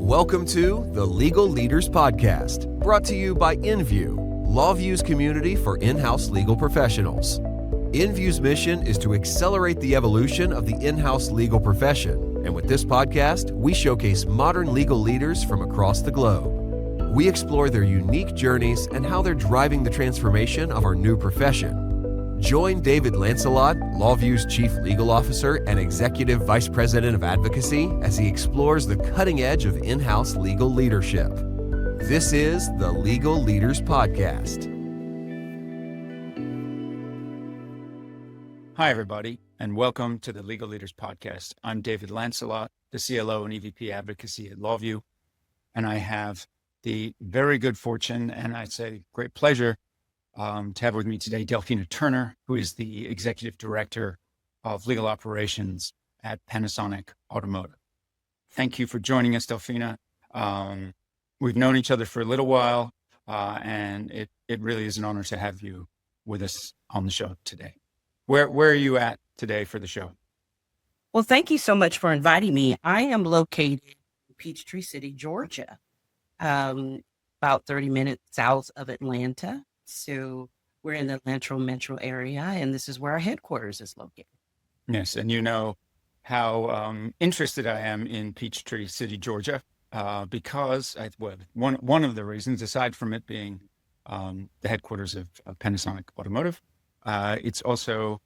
Welcome to the Legal Leaders Podcast, brought to you by InView, LawView's community for in-house legal professionals. InView's mission is to accelerate the evolution of the in-house legal profession, and with this podcast, we showcase modern legal leaders from across the globe. We explore their unique journeys and how they're driving the transformation of our new profession. Join David Lancelot, LawView's Chief Legal Officer and Executive Vice President of Advocacy, as he explores the cutting edge of in-house legal leadership. This is the Legal Leaders Podcast. Hi, everybody, and welcome to the Legal Leaders Podcast. I'm David Lancelot, the CLO and EVP Advocacy at LawView, and I have the very good fortune, and I'd say great pleasure, to have with me today Delphina Turner, who is the Executive Director of Legal Operations at Panasonic Automotive. Thank you for joining us, Delphina. We've known each other for a little while, and it really is an honor to have you with us on the show today. Where are you at today for the show? Well, thank you so much for inviting me. I am located in Peachtree City, Georgia, about 30 minutes south of Atlanta. So we're in the Atlanta metro area, and this is where our headquarters is located. Yes, and you know how interested I am in Peachtree City, Georgia, because one of the reasons, aside from it being the headquarters of Panasonic Automotive, it's also,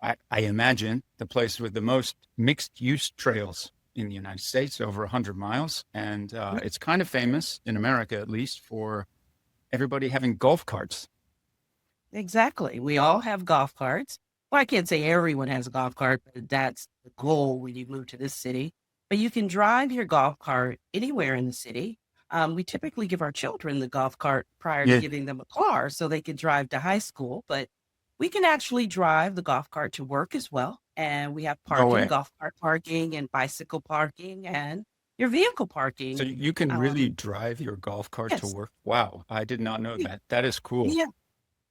I imagine, the place with the most mixed-use trails in the United States, over 100 miles. And it's kind of famous, in America at least, for everybody having golf carts. Exactly. We all have golf carts. Well, I can't say everyone has a golf cart, but that's the goal when you move to this city. But you can drive your golf cart anywhere in the city. We typically give our children the golf cart prior to giving them a car so they can drive to high school. But we can actually drive the golf cart to work as well. And we have parking, golf cart parking and bicycle parking and your vehicle parking. So you can really drive your golf cart to work? Wow, I did not know that. That is cool. Yeah.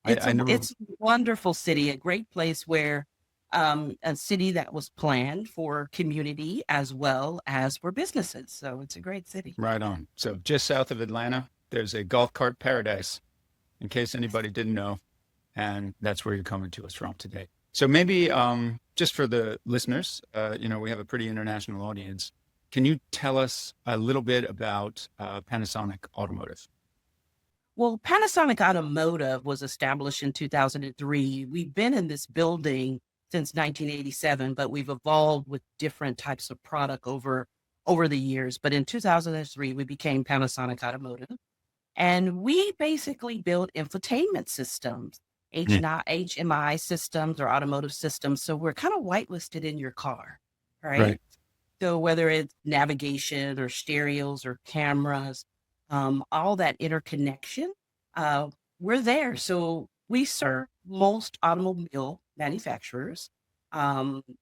It's a wonderful city, a great place where a city that was planned for community as well as for businesses. So it's a great city. Right on. So just south of Atlanta, there's a golf cart paradise, in case anybody didn't know. And that's where you're coming to us from today. So maybe just for the listeners, we have a pretty international audience. Can you tell us a little bit about Panasonic Automotive? Well, Panasonic Automotive was established in 2003. We've been in this building since 1987, but we've evolved with different types of product over the years. But in 2003, we became Panasonic Automotive. And we basically build infotainment systems, HMI systems or automotive systems. So we're kind of whitelisted in your car, right? So whether it's navigation or stereos or cameras, all that interconnection, we're there. So we serve most automobile manufacturers,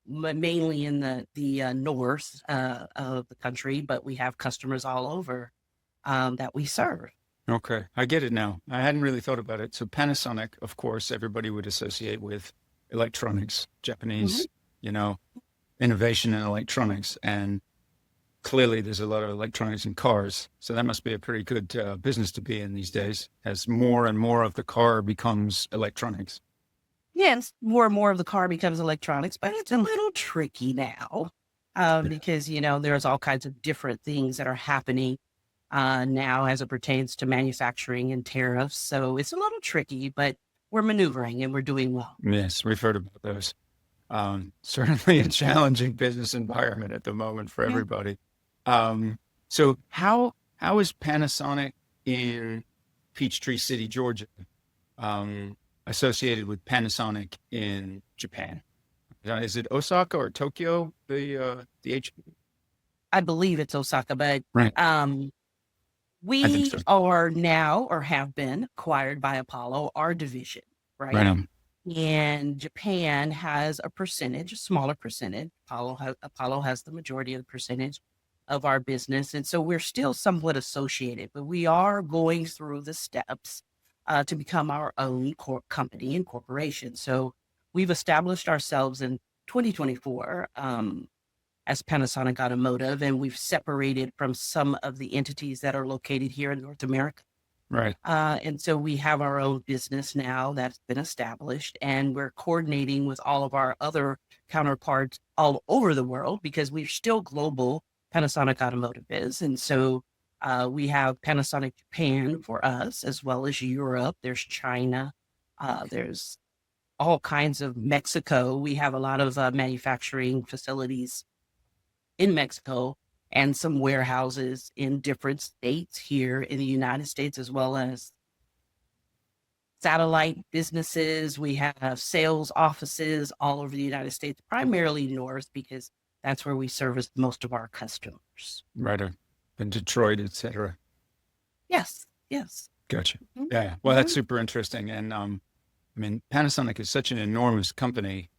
mainly in the north of the country, but we have customers all over that we serve. Okay, I get it now. I hadn't really thought about it. So Panasonic, of course, everybody would associate with electronics, Japanese, innovation in electronics. And clearly there's a lot of electronics in cars. So that must be a pretty good business to be in these days, as more and more of the car becomes electronics. Yes, more and more of the car becomes electronics, but it's a little tricky now because, there's all kinds of different things that are happening now as it pertains to manufacturing and tariffs. So it's a little tricky, but we're maneuvering and we're doing well. Yes, we've heard about those. Certainly a challenging business environment at the moment for everybody. So how is Panasonic in Peachtree City, Georgia, associated with Panasonic in Japan? Is it Osaka or Tokyo, the HQ? I believe it's Osaka, but we are now or have been acquired by Apollo, our division, right? And Japan has a smaller percentage. Apollo has the majority of the percentage of our business. And so we're still somewhat associated, but we are going through the steps to become our own company and corporation. So we've established ourselves in 2024 as Panasonic Automotive, and we've separated from some of the entities that are located here in North America. Right. And so we have our own business now that's been established, and we're coordinating with all of our other counterparts all over the world because we're still global. Panasonic Automotive is. And so we have Panasonic Japan for us, as well as Europe. There's China. There's all kinds of Mexico. We have a lot of manufacturing facilities in Mexico and some warehouses in different states here in the United States, as well as satellite businesses. We have sales offices all over the United States, primarily north, because that's where we service most of our customers. Right. In Detroit, et cetera. Yes. Yes. Gotcha. Mhm. Yeah. Well, that's super interesting. And I mean, Panasonic is such an enormous company.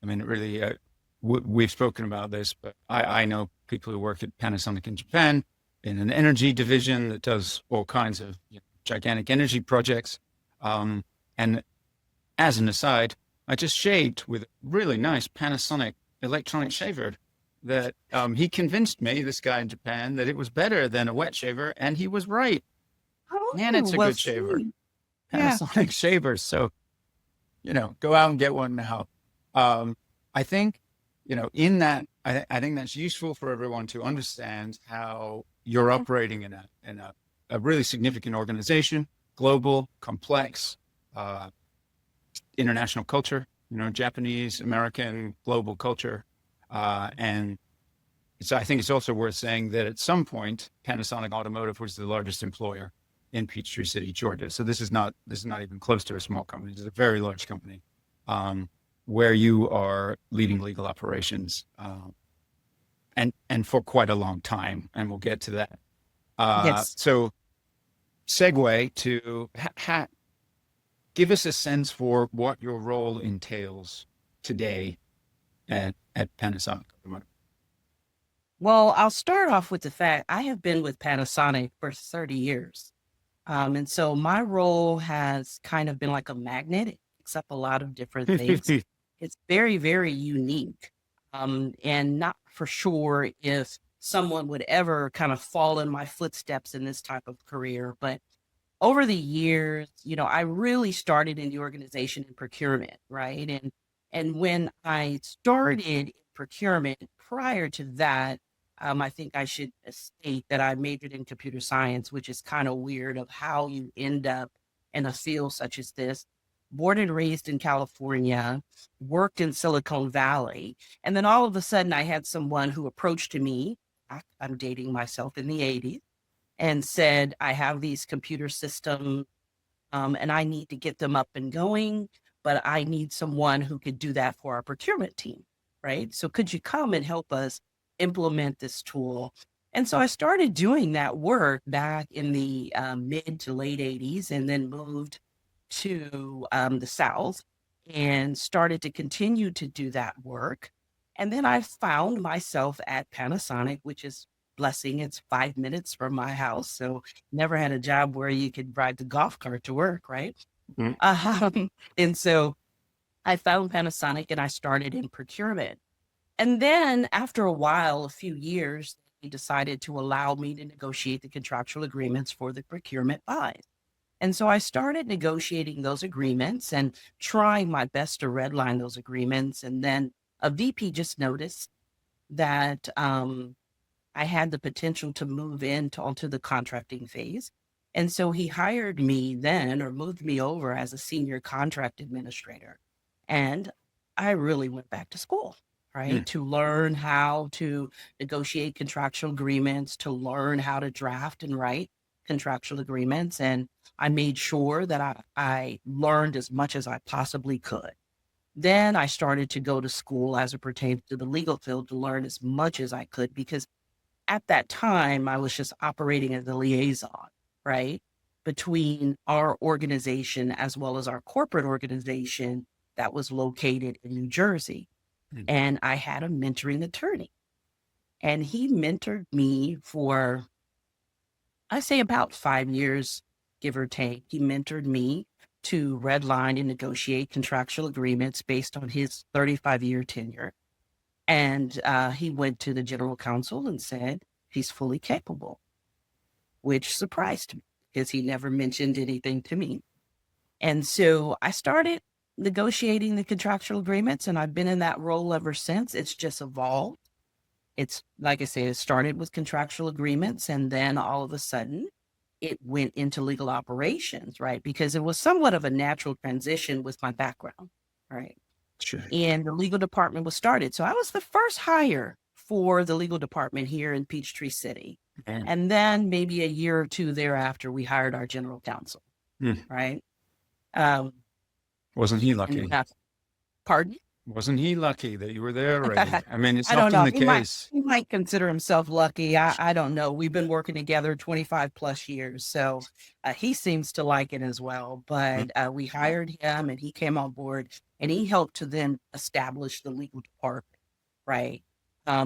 I mean, it really, we've spoken about this, but I know people who work at Panasonic in Japan in an energy division that does all kinds of gigantic energy projects. And as an aside, I just shaved with a really nice Panasonic electronic shaver that he convinced me, this guy in Japan, that it was better than a wet shaver. And he was right. And it's a good shaver. Yeah. Panasonic shavers. So, go out and get one now. I think, in that, I think that's useful for everyone to understand how you're operating in a really significant organization, global, complex, international culture, Japanese, American, global culture. And so I think it's also worth saying that at some point, Panasonic Automotive was the largest employer in Peachtree City, Georgia. So this is not even close to a small company. It's a very large company, where you are leading legal operations, and for quite a long time. And we'll get to that. Yes. So segue to give us a sense for what your role entails today at Panasonic Automotive. Well, I'll start off with the fact I have been with Panasonic for 30 years. And so my role has kind of been like a magnet. It picks up a lot of different things. It's very, very unique. And not for sure if someone would ever kind of fall in my footsteps in this type of career. But over the years, I really started in the organization in procurement, right? And when I started in procurement, prior to that, I think I should state that I majored in computer science, which is kind of weird of how you end up in a field such as this. Born and raised in California, worked in Silicon Valley. And then all of a sudden I had someone who approached me, I'm dating myself, in the 80s, and said, I have these computer systems and I need to get them up and going, but I need someone who could do that for our procurement team, right? So could you come and help us implement this tool? And so I started doing that work back in the mid to late 80s, and then moved to the South and started to continue to do that work. And then I found myself at Panasonic, which is blessing. It's 5 minutes from my house. So never had a job where you could ride the golf cart to work, right? And so I found Panasonic and I started in procurement. And then after a while, a few years, they decided to allow me to negotiate the contractual agreements for the procurement buys. And so I started negotiating those agreements and trying my best to redline those agreements. And then a VP just noticed that I had the potential to move onto the contracting phase. And so he hired me then, or moved me over as a senior contract administrator. And I really went back to school, right? To learn how to negotiate contractual agreements, to learn how to draft and write contractual agreements. And I made sure that I learned as much as I possibly could. Then I started to go to school as it pertains to the legal field to learn as much as I could, because at that time I was just operating as a liaison, right, between our organization as well as our corporate organization that was located in New Jersey. And I had a mentoring attorney, and he mentored me for, I say, about 5 years, give or take. He mentored me to redline and negotiate contractual agreements based on his 35-year tenure. And he went to the general counsel and said he's fully capable, which surprised me because he never mentioned anything to me. And so I started negotiating the contractual agreements, and I've been in that role ever since. It's just evolved. It's like I said, it started with contractual agreements, and then all of a sudden it went into legal operations, right? Because it was somewhat of a natural transition with my background, right? Sure. And the legal department was started. So I was the first hire for the legal department here in Peachtree City. Man. And then maybe a year or two thereafter, we hired our general counsel, right? Wasn't he And lucky? pardon? Wasn't he lucky that you were there already? I mean, it's I don't often know. the case. He might consider himself lucky. I don't know. We've been working together 25 plus years. So he seems to like it as well. But we hired him and he came on board and he helped to then establish the legal department, right?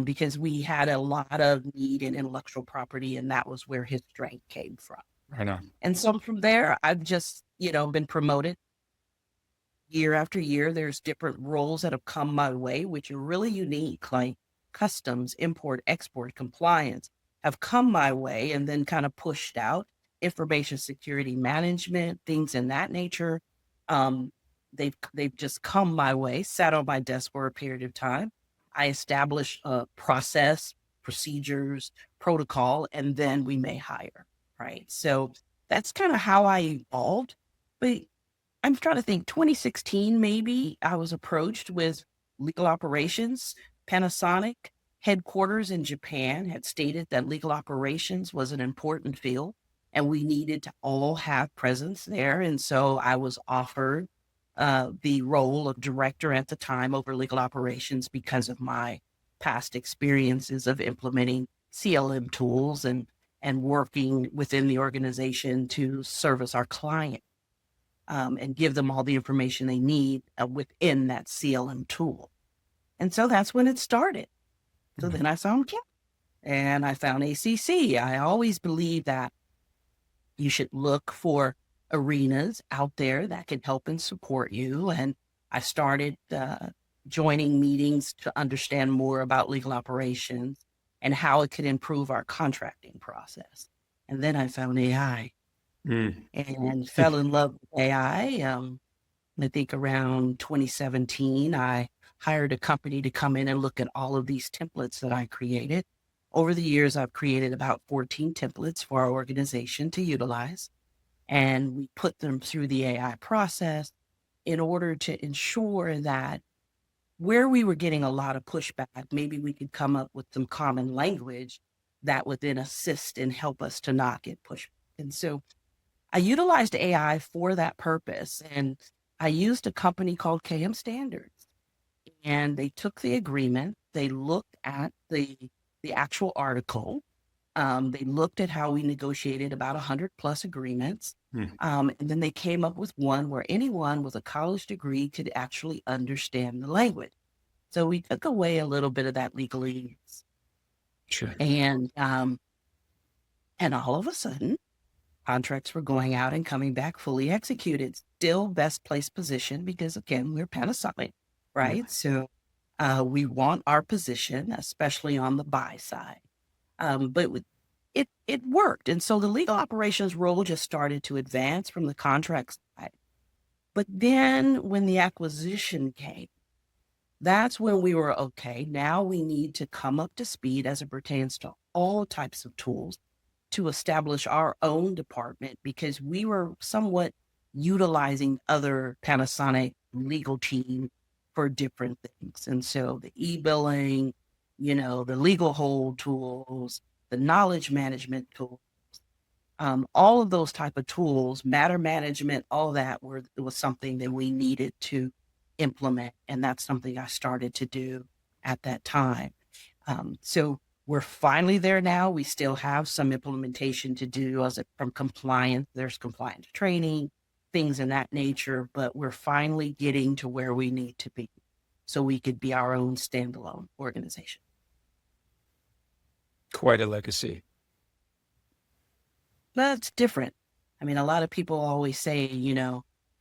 Because we had a lot of need in intellectual property and that was where his strength came from. Right on. And so from there, I've just, been promoted year after year. There's different roles that have come my way, which are really unique, like customs, import, export, compliance have come my way and then kind of pushed out information security management, things in that nature. They've just come my way, sat on my desk for a period of time. I established a process, procedures, protocol, and then we may hire, right? So that's kind of how I evolved. But I'm trying to think, 2016, maybe I was approached with legal operations. Panasonic headquarters in Japan had stated that legal operations was an important field and we needed to all have presence there. And so I was offered the role of director at the time over legal operations because of my past experiences of implementing CLM tools and working within the organization to service our client. And give them all the information they need within that CLM tool. And so that's when it started. So then I found Kim and I found ACC. I always believe that you should look for arenas out there that can help and support you. And I started joining meetings to understand more about legal operations and how it could improve our contracting process. And then I found AI. And fell in love with AI. I think around 2017, I hired a company to come in and look at all of these templates that I created. Over the years, I've created about 14 templates for our organization to utilize. And we put them through the AI process in order to ensure that where we were getting a lot of pushback, maybe we could come up with some common language that would then assist and help us to not get pushback. And so I utilized AI for that purpose, and I used a company called KM Standards, and they took the agreement, they looked at the actual article, they looked at how we negotiated about 100 plus agreements, and then they came up with one where anyone with a college degree could actually understand the language. So we took away a little bit of that legalese. Sure. And all of a sudden, contracts were going out and coming back fully executed. Still best place position because, again, we're Panasonic, right? So we want our position, especially on the buy side. But it worked. And so the legal operations role just started to advance from the contract side. But then when the acquisition came, that's when we were, okay, now we need to come up to speed as it pertains to all types of tools to establish our own department because we were somewhat utilizing other Panasonic legal team for different things. And so the e-billing, the legal hold tools, the knowledge management tools, all of those type of tools, matter management, all that was something that we needed to implement. And that's something I started to do at that time. So we're finally there now. We still have some implementation to do from compliance. There's compliance training, things in that nature, but we're finally getting to where we need to be so we could be our own standalone organization. Quite a legacy. That's different. I mean, a lot of people always say,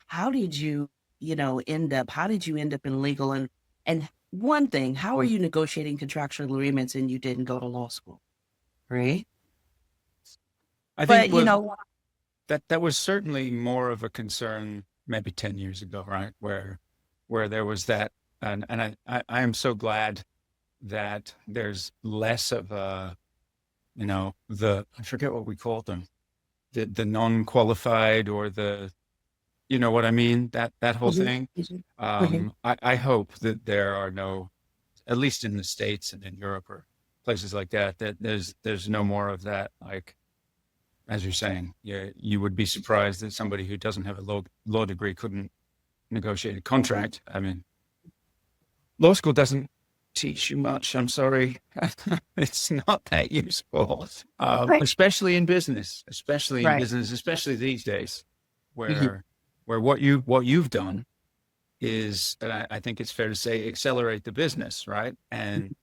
how did you end up in legal and one thing, how are you negotiating contractual agreements and you didn't go to law school? Right. I think But that was certainly more of a concern maybe 10 years ago, right? Where there was that, and I am so glad that there's less of a, I forget what we called them, the non-qualified or you know what I mean? That whole Mhm, thing. mhm, mhm. I hope that there are no, at least in the States and in Europe or places like that, that there's no more of that. Like, as you're saying, yeah, you would be surprised that somebody who doesn't have a law degree couldn't negotiate a contract. I mean, law school doesn't teach you much. I'm sorry. It's not that useful, Right. especially in business, Right. especially these days, Mhm. where what you've done is, and I think it's fair to say, accelerate the business, right? And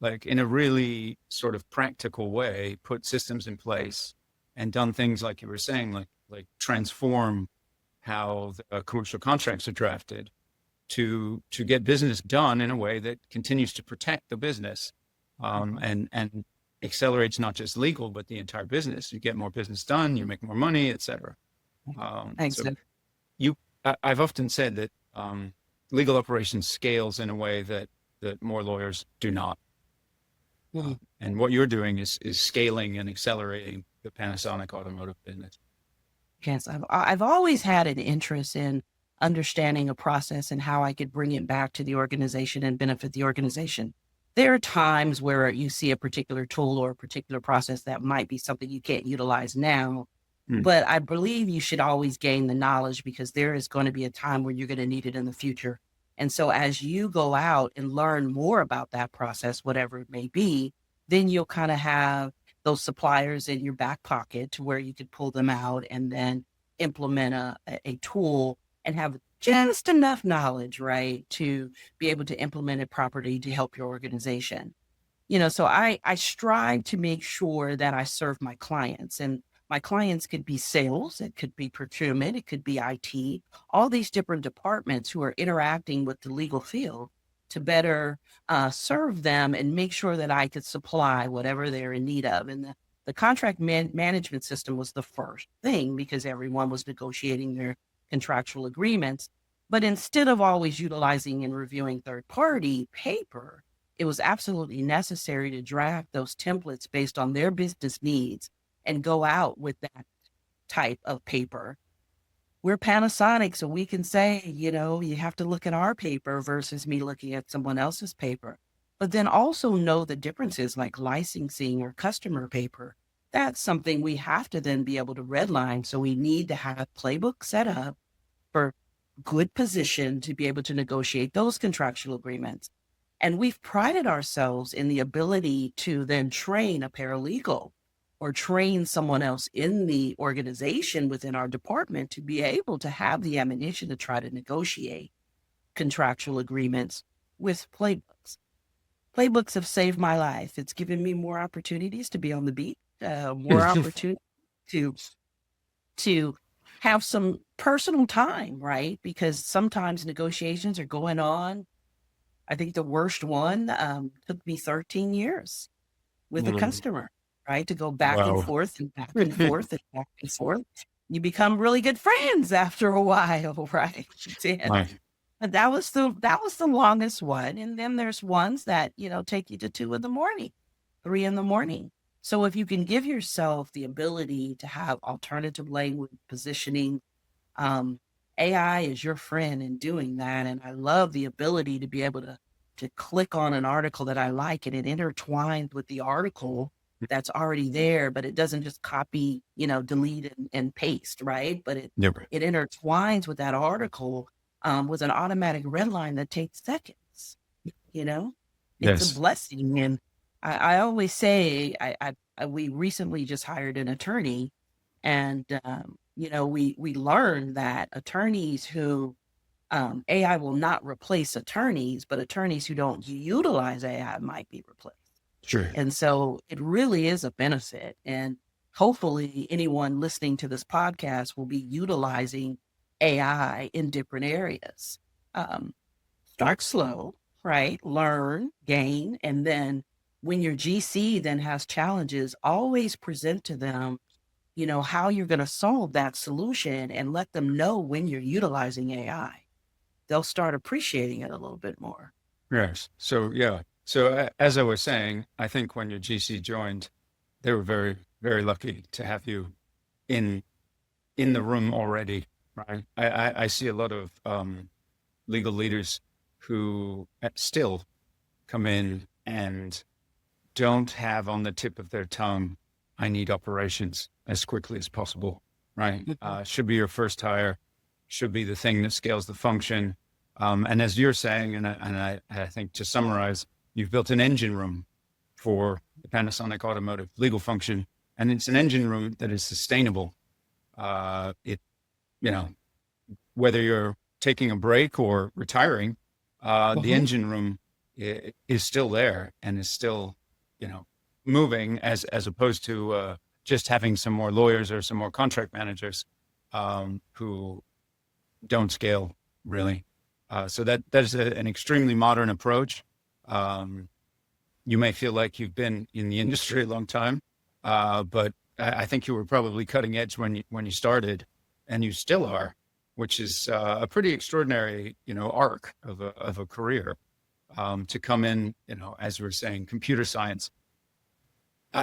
like in a really sort of practical way, put systems in place and done things like you were saying, like transform how the, commercial contracts are drafted to get business done in a way that continues to protect the business, and accelerates not just legal but the entire business. You get more business done, you make more money, etc. So Exactly. I've often said that legal operations scales in a way that more lawyers do not. Mhm. And what you're doing is scaling and accelerating the Panasonic Automotive business. Yes, I've always had an interest in understanding a process and how I could bring it back to the organization and benefit the organization. There are times where you see a particular tool or a particular process that might be something you can't utilize now, Hmm. but I believe you should always gain the knowledge because there is going to be a time where you're going to need it in the future. And so as you go out and learn more about that process, whatever it may be, then you'll kind of have those suppliers in your back pocket to where you could pull them out and then implement a tool and have just enough knowledge, right, to be able to implement it properly to help your organization. So I strive to make sure that I serve my clients, and my clients could be sales, it could be procurement, it could be IT, all these different departments who are interacting with the legal field to better serve them and make sure that I could supply whatever they're in need of. And the contract management system was the first thing because everyone was negotiating their contractual agreements. But instead of always utilizing and reviewing third party paper, it was absolutely necessary to draft those templates based on their business needs and go out with that type of paper. We're Panasonic, so we can say, you have to look at our paper versus me looking at someone else's paper. But then also know the differences like licensing or customer paper. That's something we have to then be able to redline. So we need to have playbooks set up for good position to be able to negotiate those contractual agreements. And we've prided ourselves in the ability to then train a paralegal or train someone else in the organization within our department to be able to have the ammunition to try to negotiate contractual agreements with playbooks. Playbooks have saved my life. It's given me more opportunities to be on the beat, more opportunity to to have some personal time, right? Because sometimes negotiations are going on. I think the worst one took me 13 years with a Mm. customer, right? To go back and Wow. forth and back and forth and back and forth. You become really good friends after a while, right? And My, that was the longest one. And then there's ones that, take you to 2 in the morning, 3 in the morning. So if you can give yourself the ability to have alternative language positioning, um, AI is your friend in doing that. And I love the ability to be able to click on an article that I like and it intertwines with the article that's already there, but it doesn't just copy, delete and paste, right? But it yeah, it intertwines with that article with an automatic red line that takes seconds, you know? It's a yes, blessing. And I always say we recently just hired an attorney and, we learned that attorneys who AI will not replace attorneys, but attorneys who don't utilize AI might be replaced. sure. And so it really is a benefit. And hopefully, anyone listening to this podcast will be utilizing AI in different areas. Um, Start slow, right? Learn, gain, and then when your GC then has challenges, always present to them, how you're going to solve that solution and let them know when you're utilizing AI. They'll start appreciating it a little bit more. Yes. So, yeah. So as I was saying, I think when your GC joined, they were very, very lucky to have you in the room already, right? I see a lot of legal leaders who still come in and don't have on the tip of their tongue, I need operations as quickly as possible, right? Should be your first hire, should be the thing that scales the function. And as you're saying, and I think to summarize, you've built an engine room for the Panasonic Automotive legal function, and it's an engine room that is sustainable. Whether you're taking a break or retiring, the engine room is still there and is still, moving as opposed to just having some more lawyers or some more contract managers who don't scale really. So that is an extremely modern approach. You may feel like you've been in the industry a long time, but I think you were probably cutting edge when you started, and you still are, which is a pretty extraordinary, arc of a career to come in, as we were saying, computer science.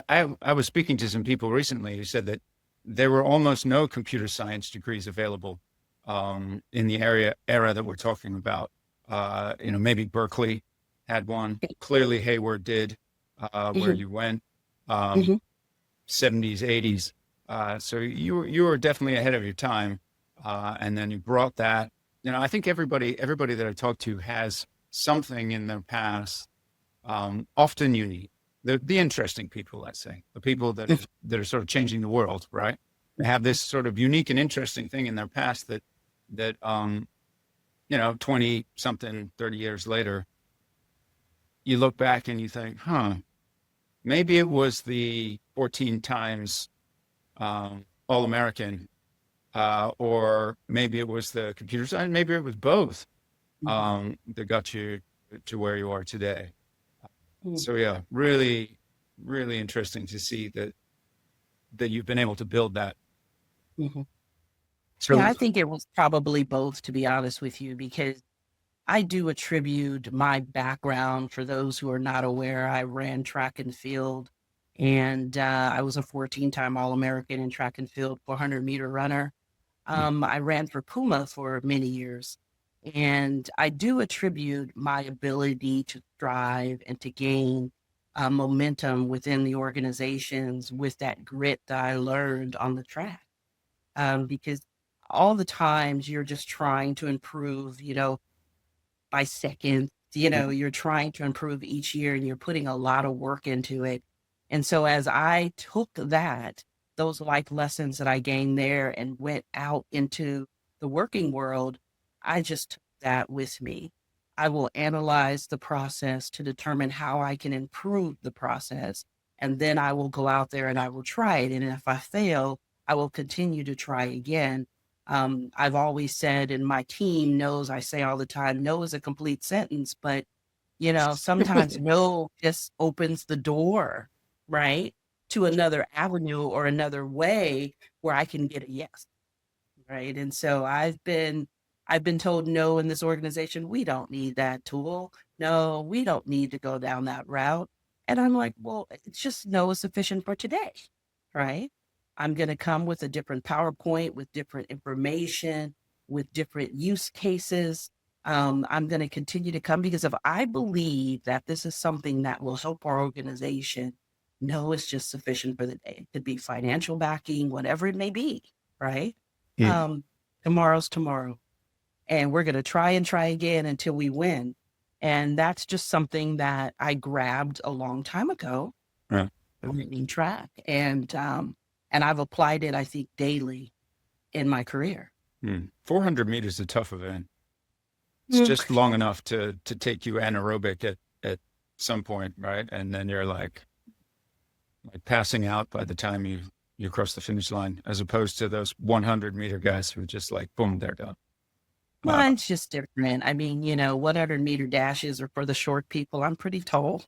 I was speaking to some people recently who said that there were almost no computer science degrees available in the era that we're talking about. Maybe Berkeley had one. Clearly Hayward did, where you went, 70s, 80s. So you were definitely ahead of your time. And then you brought that, I think everybody that I talk to has something in their past, often unique. The interesting people, let's say, the people that are sort of changing the world, right? They have this sort of unique and interesting thing in their past that 20 something, 30 years later, you look back and you think, maybe it was the 14 times All-American, or maybe it was the computer science, maybe it was both that got you to where you are today. So yeah, really, really interesting to see that you've been able to build that. So I think it was probably both, to be honest with you, because I do attribute my background. For those who are not aware, I ran track and field, and I was a 14-time All-American in track and field 400-meter runner. I ran for Puma for many years, and I do attribute my ability to thrive and to gain momentum within the organizations with that grit that I learned on the track. Because all the times you're just trying to improve, by seconds, you're trying to improve each year and you're putting a lot of work into it. And so as I took those life lessons that I gained there and went out into the working world, I just took that with me. I will analyze the process to determine how I can improve the process. And then I will go out there and I will try it. And if I fail, I will continue to try again. I've always said, and my team knows, I say all the time, no is a complete sentence, but sometimes no just opens the door, right, to another avenue or another way where I can get a yes. Right. And so I've been told no in this organization. We don't need that tool. No, we don't need to go down that route. And I'm like, well, it's just no is sufficient for today. Right. I'm going to come with a different PowerPoint, with different information, with different use cases. I'm going to continue to come because if I believe that this is something that will help our organization, no is just sufficient for the day. It could be financial backing, whatever it may be, right? Tomorrow's tomorrow. And we're going to try and try again until we win. And that's just something that I grabbed a long time ago, running track. And I've applied it, I think, daily in my career. 400 meters is a tough event. It's just long enough to take you anaerobic at some point, right? And then you're like passing out by the time you cross the finish line, as opposed to those 100-meter guys who just like, boom, they're done. Mine's just different. I mean, 100-meter dashes are for the short people. I'm pretty tall.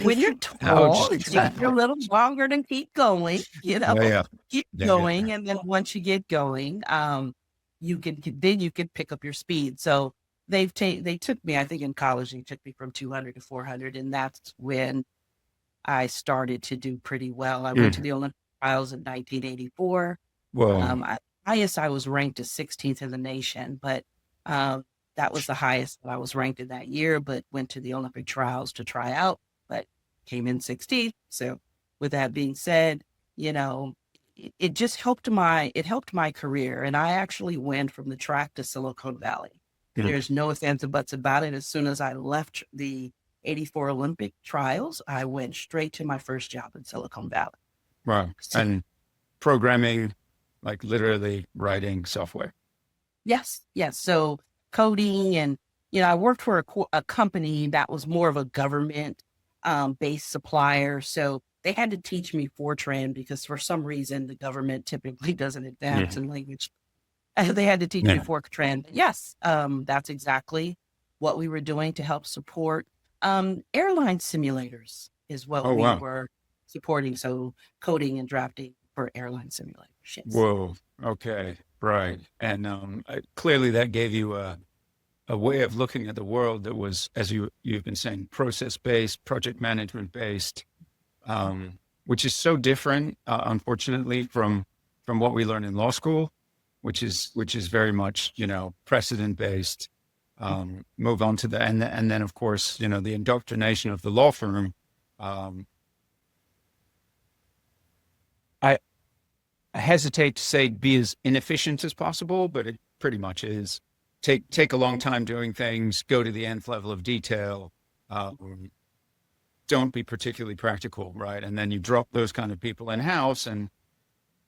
When you're tall, Ouch. it takes you a little longer to keep going, Yeah. keep Yeah. going. And then once you get going, then you can pick up your speed. So they took me, I think in college, they took me from 200 to 400. And that's when I started to do pretty well. I went to the Olympic trials in 1984. Whoa. Highest I was ranked as 16th in the nation, but that was the highest that I was ranked in that year, but went to the Olympic trials to try out, but came in 16th. So with that being said, it just helped my career. And I actually went from the track to Silicon Valley. There's no ifs, ands, and buts about it. As soon as I left the 84 Olympic trials, I went straight to my first job in Silicon Valley. Wow. And programming, like literally writing software. Yes. So coding and, I worked for a company that was more of a government based supplier. So they had to teach me Fortran because for some reason the government typically doesn't advance in language. They had to teach me Fortran. Yes, that's exactly what we were doing to help support airline simulators is what we were supporting. So coding and drafting for airline simulators. Yes. Whoa. Okay. Right. And clearly that gave you a way of looking at the world that was, as you've been saying, process-based, project management-based, which is so different, unfortunately, from what we learn in law school, which is very much, precedent-based. Move on to and then of course, the indoctrination of the law firm. I hesitate to say be as inefficient as possible, but it pretty much is. Take a long time doing things, go to the nth level of detail, don't be particularly practical, right? And then you drop those kind of people in-house, and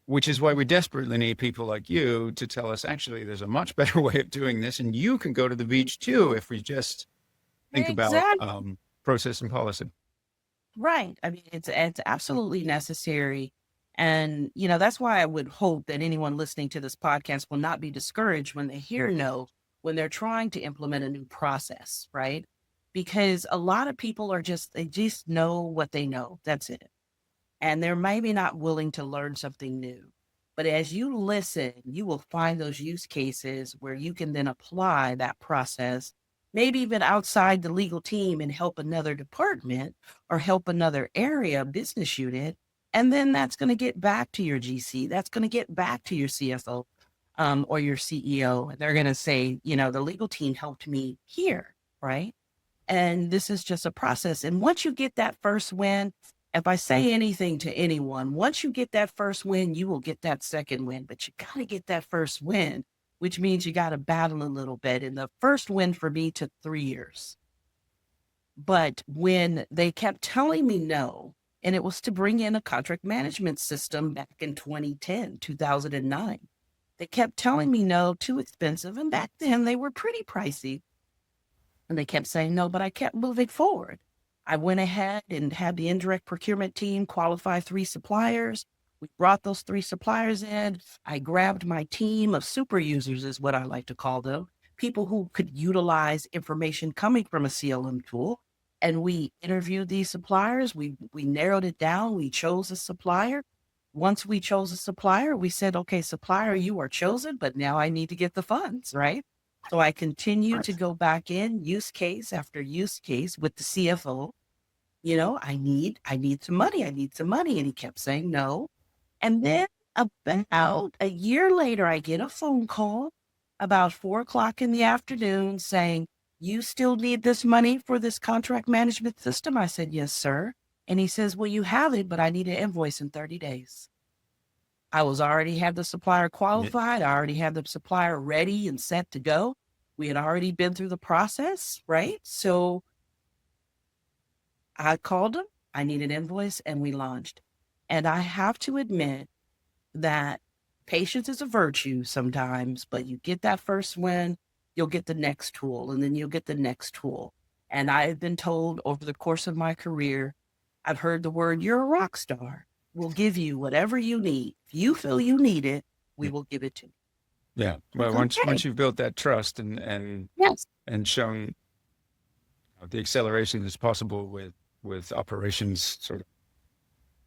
which is why we desperately need people like you to tell us, actually, there's a much better way of doing this, and you can go to the beach too if we just think about process and policy. Right. I mean, it's absolutely necessary. And, that's why I would hope that anyone listening to this podcast will not be discouraged when they hear no, when they're trying to implement a new process, right? Because a lot of people they just know what they know. That's it. And they're maybe not willing to learn something new. But as you listen, you will find those use cases where you can then apply that process, maybe even outside the legal team, and help another department or help another area, business unit. And then that's going to get back to your GC. That's going to get back to your CFO or your CEO. And they're going to say, the legal team helped me here, right? And this is just a process. And once you get that first win, if I say anything to anyone, once you get that first win, you will get that second win. But you got to get that first win, which means you got to battle a little bit. And the first win for me took 3 years. But when they kept telling me no, and it was to bring in a contract management system back in 2009. They kept telling me no, too expensive. And back then they were pretty pricey. And they kept saying no, but I kept moving forward. I went ahead and had the indirect procurement team qualify 3 suppliers. We brought those 3 suppliers in. I grabbed my team of super users, is what I like to call them, people who could utilize information coming from a CLM tool. And we interviewed these suppliers. We narrowed it down. We chose a supplier. Once we chose a supplier, we said, okay, supplier, you are chosen, but now I need to get the funds, right? So I continued to go back in use case after use case with the CFO. I need some money. I need some money. And he kept saying no. And then about a year later, I get a phone call about 4:00 in the afternoon saying, you still need this money for this contract management system? I said, yes, sir. And he says, well, you have it, but I need an invoice in 30 days. I already had the supplier qualified. I already had the supplier ready and set to go. We had already been through the process, right? So I called him. I need an invoice, and we launched. And I have to admit that patience is a virtue sometimes, but you get that first win, you'll get the next tool, and then you'll get the next tool. And I've been told over the course of my career, I've heard the word, you're a rock star. We'll give you whatever you need. If you feel you need it, we will give it to you. Yeah. Well, once Okay. you've built that trust and Yes. shown the acceleration that's possible with operations sort of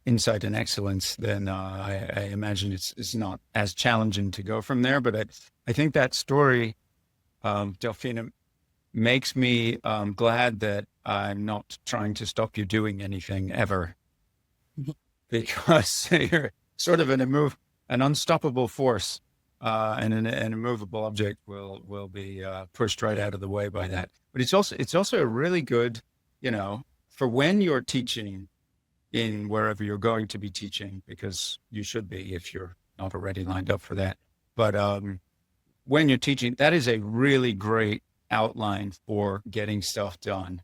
insight and excellence, then I imagine it's not as challenging to go from there. But I think that story, Delphina, makes me glad that I'm not trying to stop you doing anything ever, Mhm. because you're sort of an unstoppable force, and an immovable object will be pushed right out of the way by that. But it's also a really good, for when you're teaching in wherever you're going to be teaching, because you should be if you're not already lined up for that. But when you're teaching, that is a really great outline for getting stuff done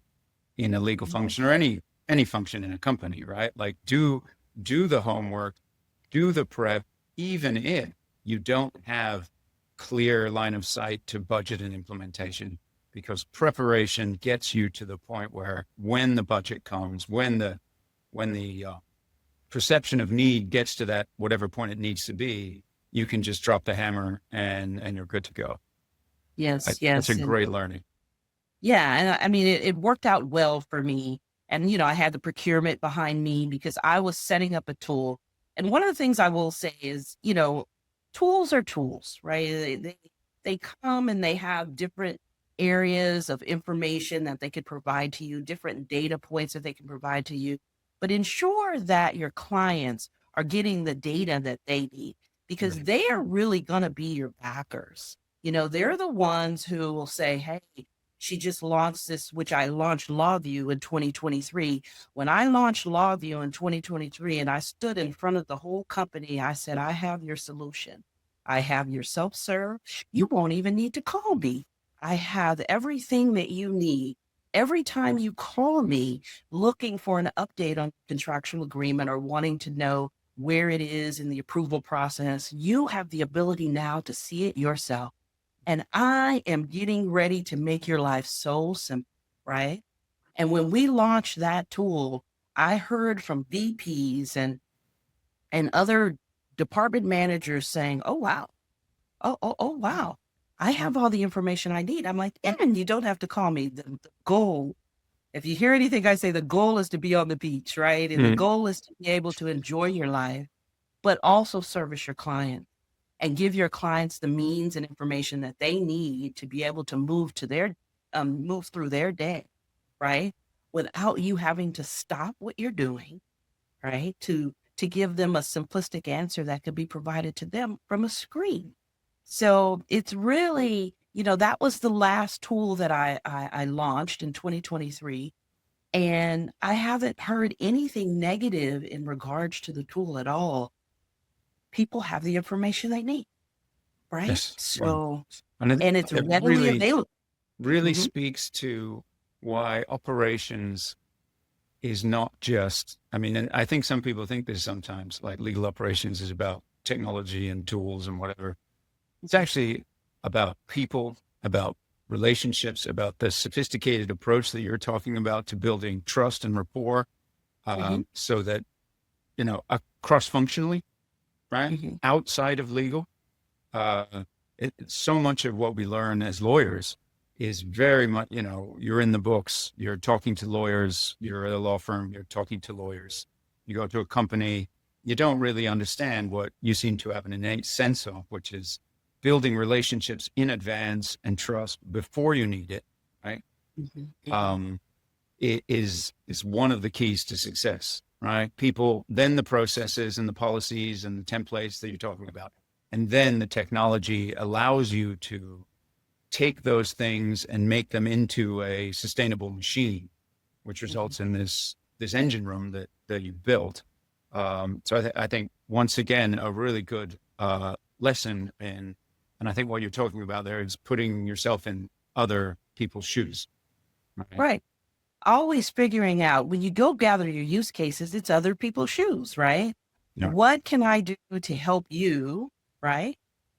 in a legal function or any function in a company, right? Like do the homework, do the prep, even if you don't have clear line of sight to budget and implementation, because preparation gets you to the point where when the budget comes, when the perception of need gets to that whatever point it needs to be, you can just drop the hammer and you're good to go. Yes, That's a yes. great learning. Yeah, and I mean, it worked out well for me. And, I had the procurement behind me because I was setting up a tool. And one of the things I will say is, tools are tools, right? They come and they have different areas of information that they could provide to you, different data points that they can provide to you. But ensure that your clients are getting the data that they need, because Right. they are really going to be your backers. They're the ones who will say, hey, she just launched this, which I launched LawView in 2023. When I launched LawView in 2023 and I stood in front of the whole company, I said, I have your solution. I have your self-serve. You won't even need to call me. I have everything that you need. Every time you call me looking for an update on contractual agreement or wanting to know where it is in the approval process, you have the ability now to see it yourself. And I am getting ready to make your life so simple, right? And when we launched that tool, I heard from VPs and other department managers saying, "Oh wow, oh wow, I have all the information I need." I'm like, "And you don't have to call me. The goal, if you hear anything I say, the goal is to be on the beach, right? And the Mm. goal is to be able to enjoy your life, but also service your client and give your clients the means and information that they need to be able to move through their day, right? Without you having to stop what you're doing, right? To give them a simplistic answer that could be provided to them from a screen. So it's really, that was the last tool that I launched in 2023. And I haven't heard anything negative in regards to the tool at all. People have the information they need, right? Yes. Well, So, and and it's it readily available. really Mhm. speaks to why operations is not just, I mean, and I think some people think this sometimes, like legal operations is about technology and tools and whatever. It's actually about people, about relationships, about the sophisticated approach that you're talking about to building trust and rapport, Mhm. so that, cross-functionally, right? Mhm. Outside of legal, uh, so much of what we learn as lawyers is very much, you're in the books, you're talking to lawyers, you're at a law firm, you're talking to lawyers, you go to a company, you don't really understand what you seem to have an innate sense of, which is building relationships in advance and trust before you need it, right? Mhm. Mhm. Um, it is one of the keys to success, right? People, then the processes and the policies and the templates that you're talking about. And then the technology allows you to take those things and make them into a sustainable machine, which Mhm. results in this engine room that you've built. So I think once again a really good lesson in, and I think what you're talking about there is putting yourself in other people's shoes. Right? Right. Always figuring out when you go gather your use cases, it's other people's shoes, right? Yeah. What can I do to help you, right?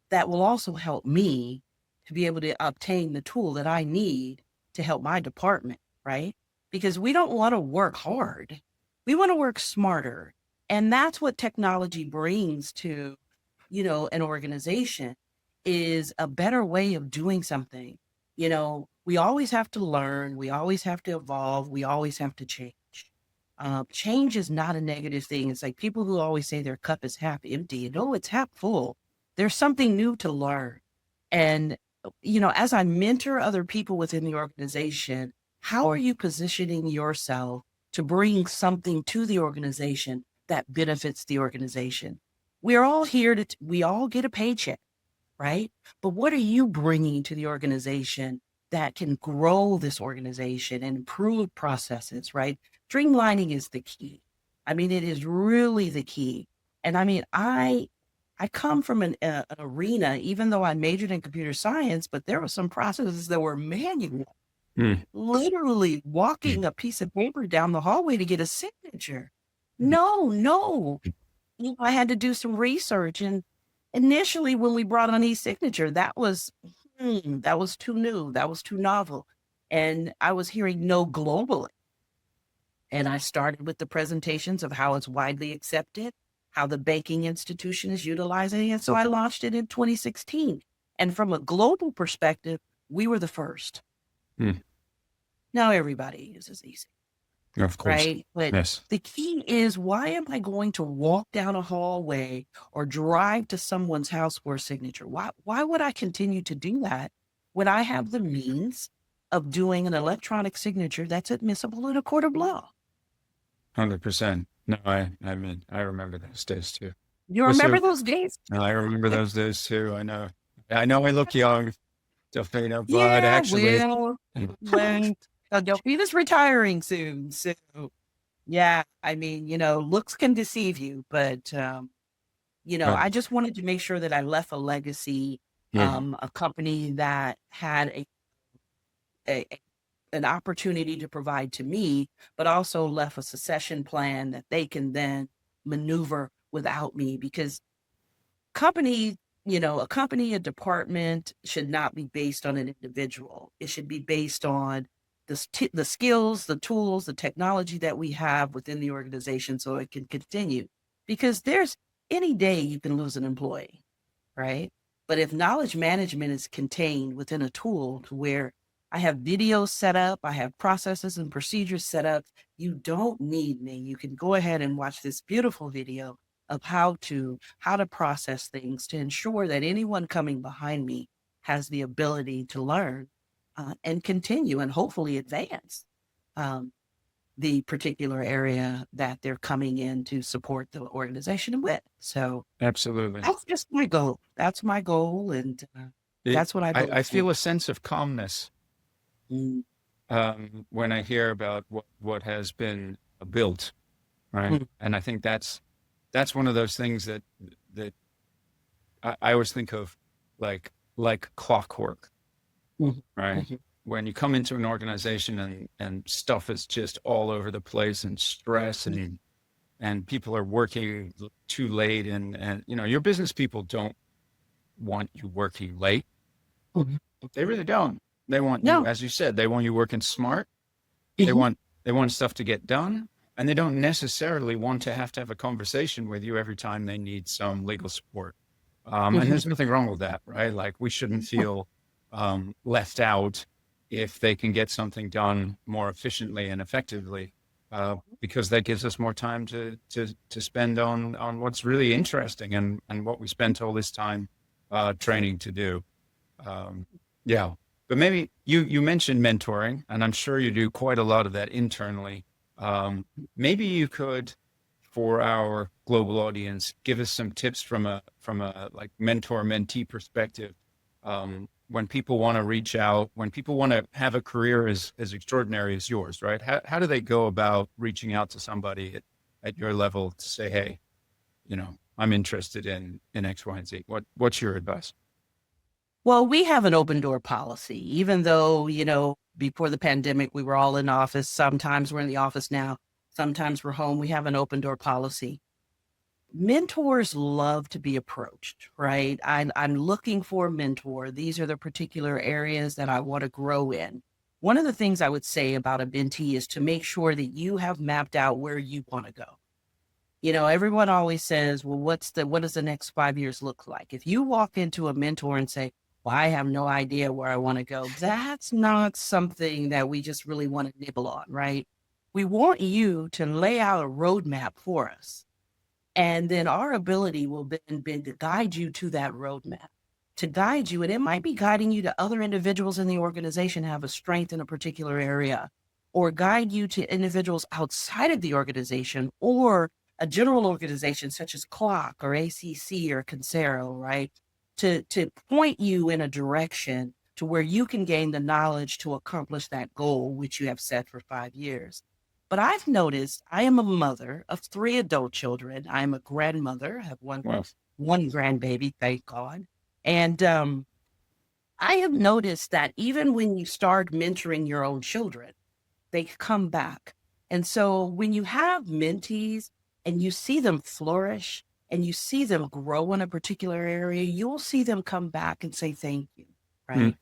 That will also help me to be able to obtain the tool that I need to help my department, right? Because we don't want to work hard. We want to work smarter. And that's what technology brings to, an organization is a better way of doing something. We always have to learn, we always have to evolve, we always have to change. Change is not a negative thing. It's like people who always say their cup is half empty. No, it's half full. There's something new to learn. And, as I mentor other people within the organization, how are you positioning yourself to bring something to the organization that benefits the organization? We're all here we all get a paycheck, right? But what are you bringing to the organization that can grow this organization and improve processes, right? Streamlining is the key. I mean, it is really the key. And I mean, I come from an arena, even though I majored in computer science, but there were some processes that were manual, literally walking a piece of paper down the hallway to get a signature. No. I had to do some research. And initially, when we brought on e-signature, that was too new. That was too novel. And I was hearing no globally. And I started with the presentations of how it's widely accepted, how the banking institution is utilizing it. So I launched it in 2016. And from a global perspective, we were the first. Now everybody uses e-signature. Of course. Right. But Yes. the key is, why am I going to walk down a hallway or drive to someone's house for a signature? Why would I continue to do that when I have the means of doing an electronic signature that's admissible in a court of law? 100%. No, I mean, I remember those days too. You Well, remember so- those days? I remember those days too. I know I look young, Delphina, but Yeah, actually, Delphina's retiring soon. So yeah, I mean, looks can deceive you, but Right. I just wanted to make sure that I left a legacy, a company that had an opportunity to provide to me, but also left a succession plan that they can then maneuver without me. Because a company, a department should not be based on an individual. It should be based on the skills, the tools, the technology that we have within the organization, so it can continue. Because there's any day you can lose an employee, right? But if knowledge management is contained within a tool to where I have videos set up, I have processes and procedures set up, you don't need me. You can go ahead and watch this beautiful video of how to process things to ensure that anyone coming behind me has the ability to learn and continue and hopefully advance the particular area that they're coming in to support the organization with. So Absolutely. that's just my goal. That's my goal. And that's what I feel a sense of calmness Mm, when I hear about what has been built, right? And I think that's one of those things that I always think of like clockwork, Mhm. right? Mhm. When you come into an organization and stuff is just all over the place and stress and people are working too late and your business people don't want you working late. Mhm. They really don't. They want No. you, as you said, they want you working smart. They Mhm. want stuff to get done, and they don't necessarily want to have a conversation with you every time they need some legal support. And there's nothing wrong with that, right? Like, we shouldn't feel left out if they can get something done more efficiently and effectively, because that gives us more time to spend on what's really interesting and what we spent all this time training to do. Yeah. But maybe you mentioned mentoring, and I'm sure you do quite a lot of that internally. Maybe you could, for our global audience, give us some tips from a like mentor-mentee perspective. When people want to reach out, when people want to have a career as extraordinary as yours, right? How do they go about reaching out to somebody at your level to say, hey, I'm interested in X, Y, and Z? What's your advice? Well, we have an open door policy, even though, before the pandemic, we were all in office. Sometimes we're in the office now. Sometimes we're home. We have an open door policy. Mentors love to be approached, right? I'm looking for a mentor. These are the particular areas that I want to grow in. One of the things I would say about a mentee is to make sure that you have mapped out where you want to go. Everyone always says, well, what does the next 5 years look like? If you walk into a mentor and say, well, I have no idea where I want to go, that's not something that we just really want to nibble on, right? We want you to lay out a roadmap for us. And then our ability will then be to guide you to that roadmap, to guide you. And it might be guiding you to other individuals in the organization who have a strength in a particular area, or guide you to individuals outside of the organization or a general organization such as Clock or ACC or Concero, right? To point you in a direction to where you can gain the knowledge to accomplish that goal, which you have set for 5 years. But I've noticed I am a mother of 3 adult children. I'm a grandmother, have Well, one grandbaby, thank God. And I have noticed that even when you start mentoring your own children, they come back. And so when you have mentees and you see them flourish and you see them grow in a particular area, you'll see them come back and say thank you, right?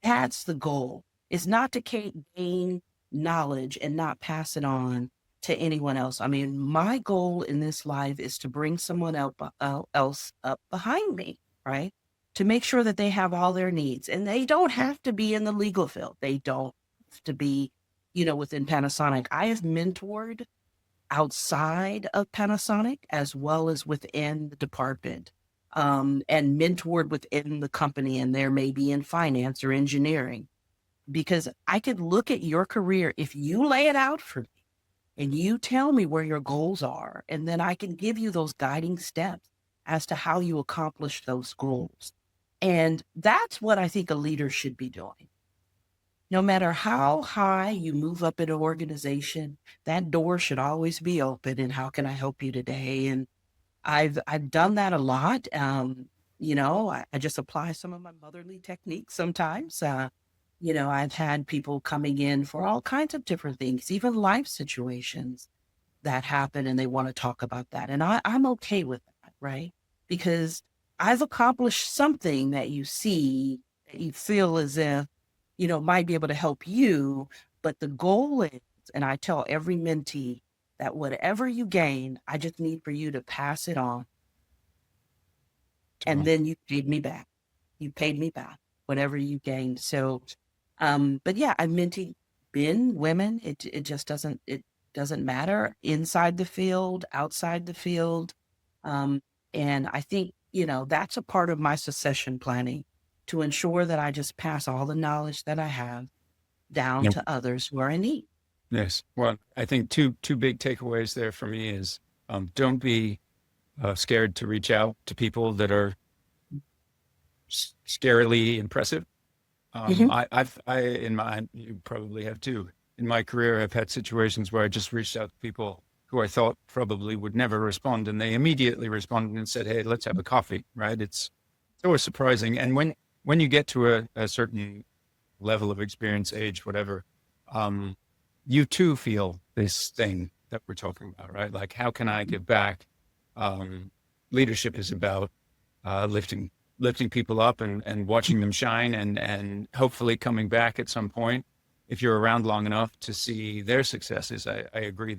That's the goal. Is not to gain knowledge and not pass it on to anyone else. I mean, my goal in this life is to bring someone else up behind me, right? To make sure that they have all their needs. And they don't have to be in the legal field. They don't have to be, within Panasonic. I have mentored outside of Panasonic as well as within the department, and mentored within the company, and there may be in finance or engineering, because I could look at your career if you lay it out for me and you tell me where your goals are, and then I can give you those guiding steps as to how you accomplish those goals. And that's what I think a leader should be doing. No matter how high you move up in an organization, that door should always be open. And how can I help you today? And I've done that a lot. I just apply some of my motherly techniques sometimes. I've had people coming in for all kinds of different things, even life situations that happen, and they want to talk about that. And I'm okay with that, right? Because I've accomplished something that you see, that you feel as if, might be able to help you. But the goal is, and I tell every mentee that whatever you gain, I just need for you to pass it on. And then you paid me back. You paid me back, whatever you gained. So, but yeah, I've mentored men, women. It just doesn't matter, inside the field, outside the field. And I think, that's a part of my succession planning, to ensure that I just pass all the knowledge that I have down to others who are in need. Yes. Well, I think two big takeaways there for me is, don't be scared to reach out to people that are scarily impressive. You probably have too. In my career, I've had situations where I just reached out to people who I thought probably would never respond, and they immediately responded and said, "Hey, let's have a coffee." Right? It's always surprising. And when you get to a certain level of experience, age, whatever, you too feel this thing that we're talking about, right? Like, how can I give back? Leadership is about lifting people up and watching them shine, and hopefully coming back at some point, if you're around long enough, to see their successes. I agree.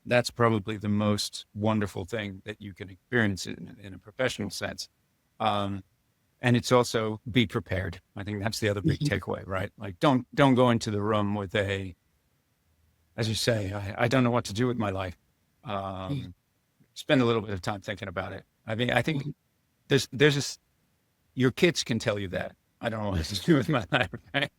That's probably the most wonderful thing that you can experience in a professional sense. And it's also, be prepared. I think that's the other big takeaway, right? Like, don't go into the room with as you say, I don't know what to do with my life. Spend a little bit of time thinking about it. I mean, I think there's your kids can tell you that I don't know what to do with my life, right?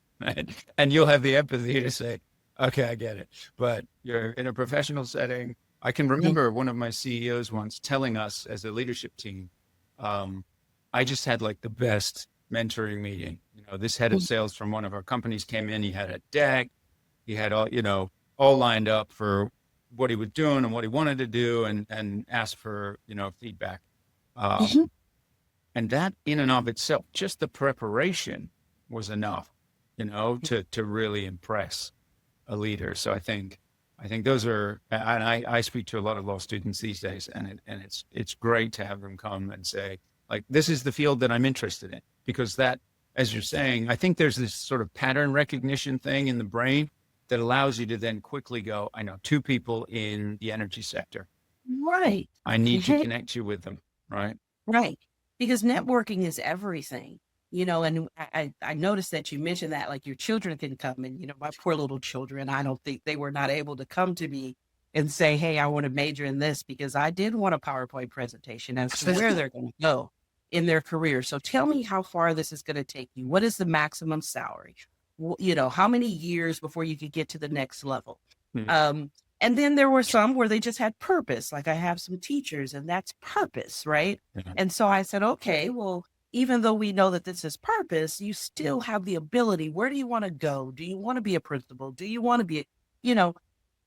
And you'll have the empathy to say, okay, I get it. But you're in a professional setting. I can remember one of my CEOs once telling us as a leadership team, I just had like the best mentoring meeting. This head of sales from one of our companies came in. He had a deck. He had all lined up for what he was doing and what he wanted to do, and asked for, feedback. And that in and of itself, just the preparation was enough, to really impress a leader. So I think those are, and I speak to a lot of law students these days, and it's great to have them come and say, like, this is the field that I'm interested in, because that, as you're saying, I think there's this sort of pattern recognition thing in the brain that allows you to then quickly go, I know 2 people in the energy sector. Right. I need to connect you with them, right? Right. Because networking is everything, and I noticed that you mentioned that like your children can come and, my poor little children, I don't think they were not able to come to me and say, hey, I want to major in this because I did want a PowerPoint presentation as to where they're going to go in their career. So tell me how far this is going to take you. What is the maximum salary? How many years before you could get to the next level? Mm. Um, and then there were some where they just had purpose. Like I have some teachers and that's purpose, right? Yeah. And so I said, okay, well, even though we know that this is purpose, you still have the ability. Where do you want to go? Do you want to be a principal? Do you want to be, you know,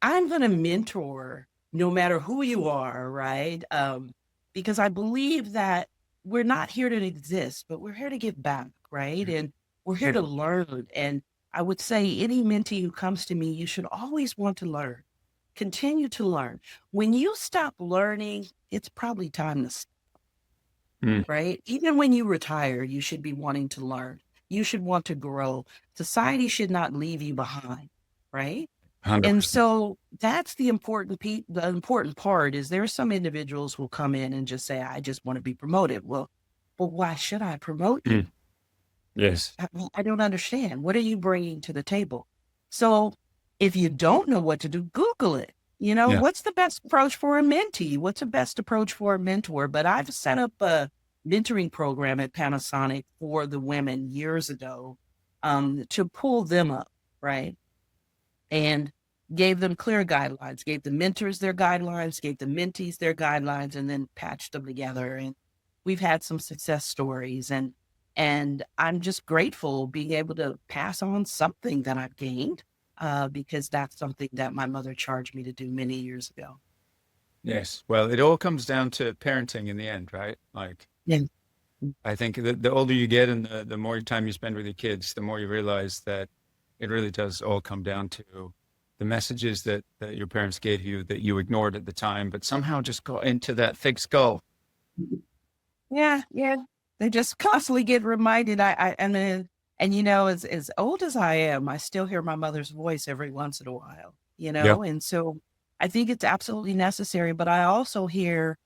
I'm going to mentor no matter who you are, right? Because I believe that we're not here to exist, but we're here to give back, right? And we're here to learn. And I would say any mentee who comes to me, you should always want to learn, continue to learn. When you stop learning, it's probably time to stop, Mm. right? Even when you retire, you should be wanting to learn. You should want to grow. Society should not leave you behind, right? And 100%. so that's the important part is there are some individuals who will come in and just say, I just want to be promoted. Well, but why should I promote you? Mm. Yes. I don't understand. What are you bringing to the table? So if you don't know what to do, Google it. Yeah. What's the best approach for a mentee? What's the best approach for a mentor? But I've set up a mentoring program at Panasonic for the women years ago to pull them up, right? And gave them clear guidelines, gave the mentors their guidelines, gave the mentees their guidelines, and then patched them together. And we've had some success stories. And I'm just grateful being able to pass on something that I've gained because that's something that my mother charged me to do many years ago. Yes. Well, it all comes down to parenting in the end, right? Like, Yeah. I think the older you get and the more time you spend with your kids, the more you realize that it really does all come down to the messages that your parents gave you that you ignored at the time, but somehow just got into that thick skull. Yeah. They just constantly get reminded. I mean, and as old as I am, I still hear my mother's voice every once in a while, Yep. and so I think it's absolutely necessary. But I also hear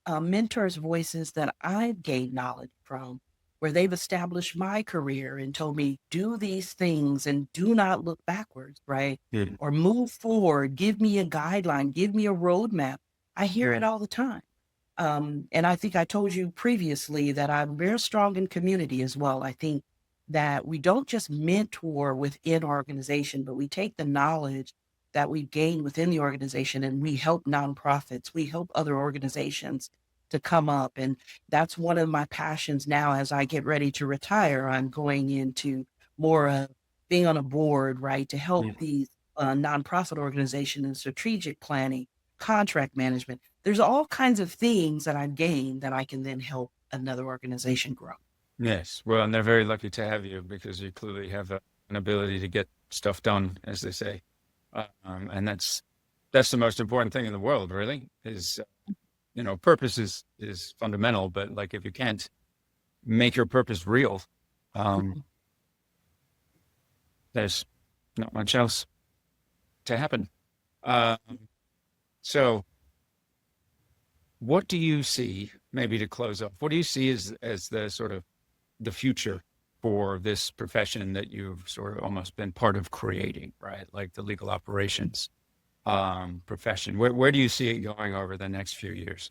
mentors' voices that I've gained knowledge from, where they've established my career and told me, do these things and do not look backwards, right? Mm. Or move forward, give me a guideline, give me a roadmap. I hear it all the time. And I think I told you previously that I'm very strong in community as well. I think that we don't just mentor within our organization, but we take the knowledge that we've gained within the organization and we help nonprofits, we help other organizations to come up. And that's one of my passions now as I get ready to retire. I'm going into more of being on a board, right, to help these nonprofit organizations in strategic planning, contract management. There's all kinds of things that I've gained that I can then help another organization grow. Yes. Well, and they're very lucky to have you because you clearly have an ability to get stuff done, as they say. And that's the most important thing in the world, really, is, purpose is fundamental, but like if you can't make your purpose real, there's not much else to happen. So what do you see, maybe to close off, what do you see as the sort of the future for this profession that you've sort of almost been part of creating, right? Like the legal operations profession. Where do you see it going over the next few years?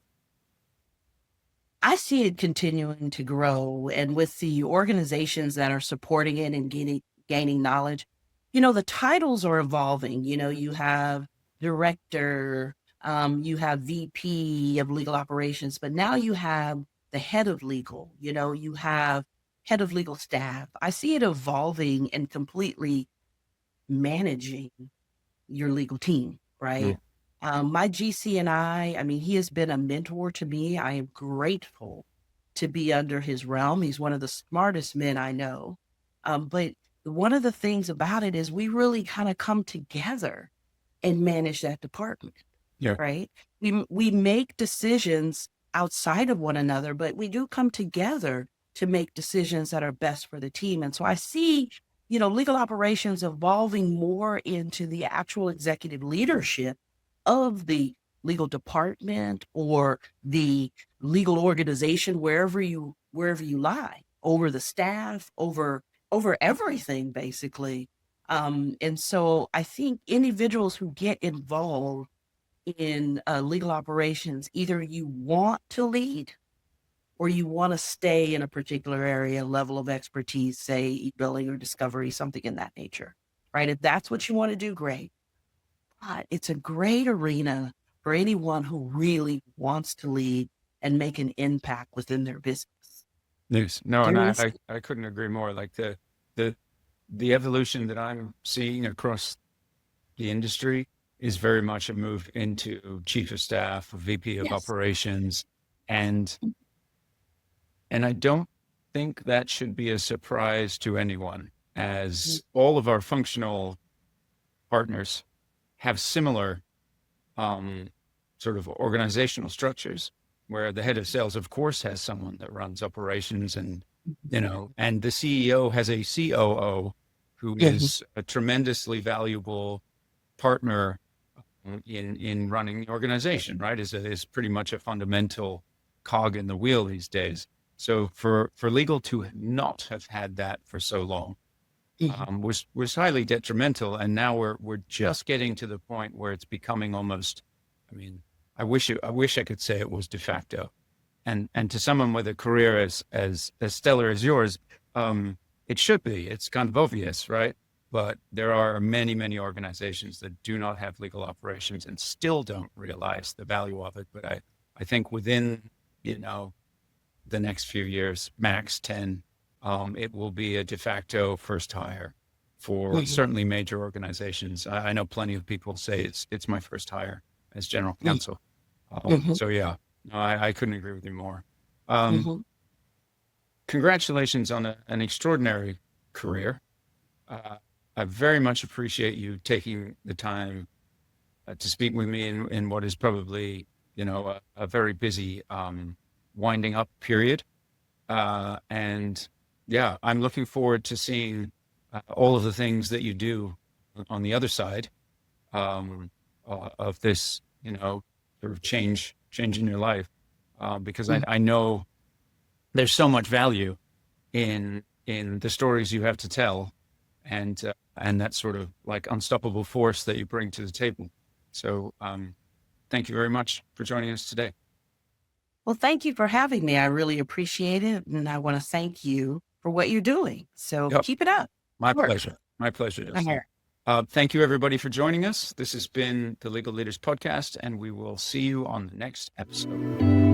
I see it continuing to grow, and with the organizations that are supporting it and gaining knowledge, the titles are evolving. You have director, you have VP of legal operations, but now you have the head of legal, you have head of legal staff. I see it evolving and completely managing your legal team, right? My GC and I mean, he has been a mentor to me. I am grateful to be under his realm. He's one of the smartest men I know. But one of the things about it is we really kind of come together and manage that department, right? We make decisions outside of one another, but we do come together to make decisions that are best for the team. And so I see, legal operations evolving more into the actual executive leadership of the legal department or the legal organization, wherever you lie, over the staff, over everything, basically. And so I think individuals who get involved in legal operations, either you want to lead or you want to stay in a particular area, level of expertise, say e-billing or discovery, something in that nature, right? If that's what you want to do, great. But it's a great arena for anyone who really wants to lead and make an impact within their business. News. No, and There is, I couldn't agree more. Like the evolution that I'm seeing across the industry is very much a move into chief of staff, VP of yes, operations, and I don't think that should be a surprise to anyone, as all of our functional partners have similar sort of organizational structures, where the head of sales, of course, has someone that runs operations, and and the CEO has a COO who is a tremendously valuable partner in running the organization, right? Is pretty much a fundamental cog in the wheel these days. So for legal to not have had that for so long was highly detrimental. And now we're just getting to the point where it's becoming almost, I mean, I wish I could say it was de facto. And to someone with a career as stellar as yours, it should be. It's kind of obvious, right? But there are many, many organizations that do not have legal operations and still don't realize the value of it. But I think within, the next few years, max 10, it will be a de facto first hire for certainly major organizations. I know plenty of people say it's my first hire as general counsel. So yeah, no, I couldn't agree with you more. Congratulations on an extraordinary career. I very much appreciate you taking the time to speak with me in what is probably, a very busy winding up period. And yeah, I'm looking forward to seeing all of the things that you do on the other side of this, sort of change in your life, because I know there's so much value in the stories you have to tell, and that sort of like unstoppable force that you bring to the table. So thank you very much for joining us today. Well, thank you for having me. I really appreciate it. And I want to thank you for what you're doing. So Yep. keep it up. My Sure. pleasure. My pleasure. I'm Justin. here. Thank you, everybody, for joining us. This has been the Legal Leaders Podcast, and we will see you on the next episode.